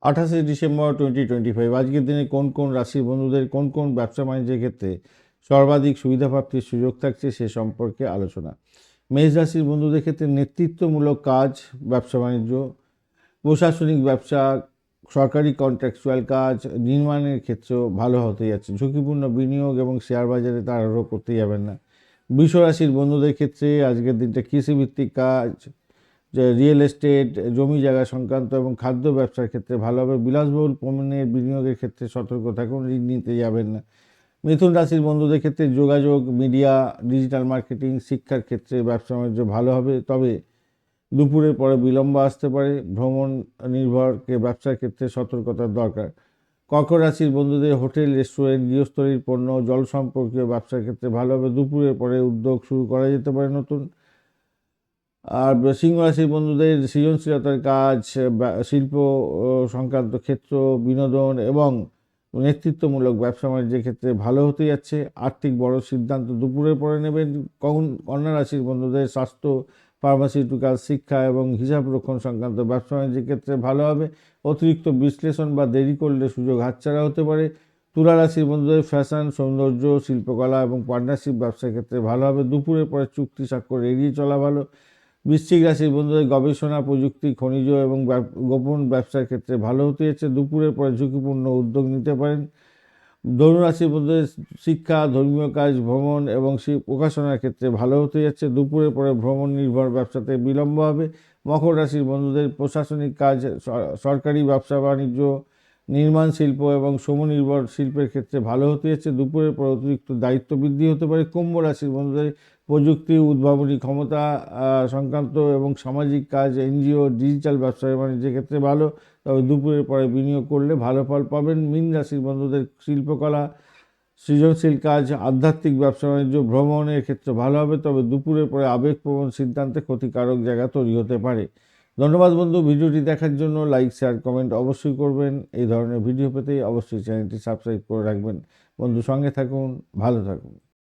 28 December 2025 আজকের দিনে কোন কোন রাশির বন্ধুদের কোন কোন ব্যবসা বাণিজ্যের ক্ষেত্রে সর্বাধিক সুবিধা প্রাপ্তির সুযোগ থাকছে সে সম্পর্কে আলোচনা। মেষ রাশির বন্ধুদের ক্ষেত্রে নেতৃত্বমূলক কাজ, ব্যবসা বাণিজ্য, প্রশাসনিক ব্যবসা, সরকারি কন্ট্রাকচুয়াল কাজ, নির্মাণের ক্ষেত্রেও ভালো হতে যাচ্ছে। ঝুঁকিপূর্ণ বিনিয়োগ এবং শেয়ার বাজারে তাড়াহুড়ো করতে যাবেন না। বৃষ রাশির বন্ধুদের ক্ষেত্রে আজকের দিনটা কৃষিভিত্তিক কাজ, যে রিয়েল এস্টেট, জমি জায়গা সংক্রান্ত এবং খাদ্য ব্যবসার ক্ষেত্রে ভালো হবে। বিলাসবহুল পণ্যের বিনিয়োগের ক্ষেত্রে সতর্ক থাকুন, ঋণ নিতে যাবেন না। মিথুন রাশির বন্ধুদের ক্ষেত্রে যোগাযোগ, মিডিয়া, ডিজিটাল মার্কেটিং, শিক্ষার ক্ষেত্রে ব্যবসা বাণিজ্য ভালো হবে, তবে দুপুরের পরে বিলম্ব আসতে পারে। ভ্রমণ নির্ভরকে ব্যবসার ক্ষেত্রে সতর্কতার দরকার। কর্কট রাশির বন্ধুদের হোটেল, রেস্টুরেন্ট, গৃহস্থলীর পণ্য, জল সম্পর্কীয় ব্যবসার ক্ষেত্রে ভালো হবে। দুপুরের পরে উদ্যোগ শুরু করা যেতে পারে নতুন। আর সিংহ রাশির বন্ধুদের সৃজনশীলতার কাজ, শিল্প সংক্রান্ত ক্ষেত্র, বিনোদন এবং নেতৃত্বমূলক ব্যবসা বাণিজ্যের ক্ষেত্রে ভালো হতে যাচ্ছে। আর্থিক বড় সিদ্ধান্ত দুপুরের পরে নেবেন। কন্যা রাশির বন্ধুদের স্বাস্থ্য, ফার্মাসিউটিক্যাল, শিক্ষা এবং হিসাব রক্ষণ সংক্রান্ত ব্যবসা বাণিজ্যের ক্ষেত্রে ভালো হবে। অতিরিক্ত বিশ্লেষণ বা দেরি করলে সুযোগ হাতছাড়া হতে পারে। তুলা রাশির বন্ধুদের ফ্যাশন, সৌন্দর্য, শিল্পকলা এবং পার্টনারশিপ ব্যবসার ক্ষেত্রে ভালো হবে। দুপুরের পরে চুক্তি স্বাক্ষর এড়িয়ে চলা ভালো। বৃশ্চিক রাশির বন্ধুদের গবেষণা, প্রযুক্তি, খনিজ এবং গোপন ব্যবসার ক্ষেত্রে ভালো হতে যাচ্ছে। দুপুরের পরে ঝুঁকিপূর্ণ উদ্যোগ নিতে পারেন। ধনু রাশির বন্ধুদের শিক্ষা, ধর্মীয় কাজ, ভ্রমণ এবং প্রকাশনার ক্ষেত্রে ভালো হতে যাচ্ছে। দুপুরের পরে ভ্রমণ নির্ভর ব্যবসাতে বিলম্ব হবে। মকর রাশির বন্ধুদের প্রশাসনিক কাজ, সরকারি ব্যবসা বাণিজ্য, নির্মাণ শিল্প এবং শ্রমনির্ভর শিল্পের ক্ষেত্রে ভালো হতে যাচ্ছে। দুপুরের পর অতিরিক্ত দায়িত্ব বৃদ্ধি হতে পারে। কুম্ভ রাশির বন্ধুদের প্রযুক্তি, উদ্ভাবনী ক্ষমতা সংক্রান্ত এবং সামাজিক কাজ, এনজিও, ডিজিটাল ব্যবসা বাণিজ্যের ক্ষেত্রে ভালো, তবে দুপুরের পরে বিনিয়োগ করলে ভালো ফল পাবেন। মীন রাশির বন্ধুদের শিল্পকলা, সৃজনশীল কাজ, আধ্যাত্মিক ব্যবসা বাণিজ্য, ভ্রমণের ক্ষেত্রে ভালো হবে, তবে দুপুরের পরে আবেগপ্রবণ সিদ্ধান্তে ক্ষতিকারক জায়গা তৈরি হতে পারে। ধন্যবাদ বন্ধু, ভিডিওটি দেখার জন্য। লাইক, শেয়ার, কমেন্ট অবশ্যই করবেন। এই ধরনের ভিডিও পেতে অবশ্যই চ্যানেলটি সাবস্ক্রাইব করে রাখবেন। বন্ধু, সঙ্গে থাকুন, ভালো থাকুন।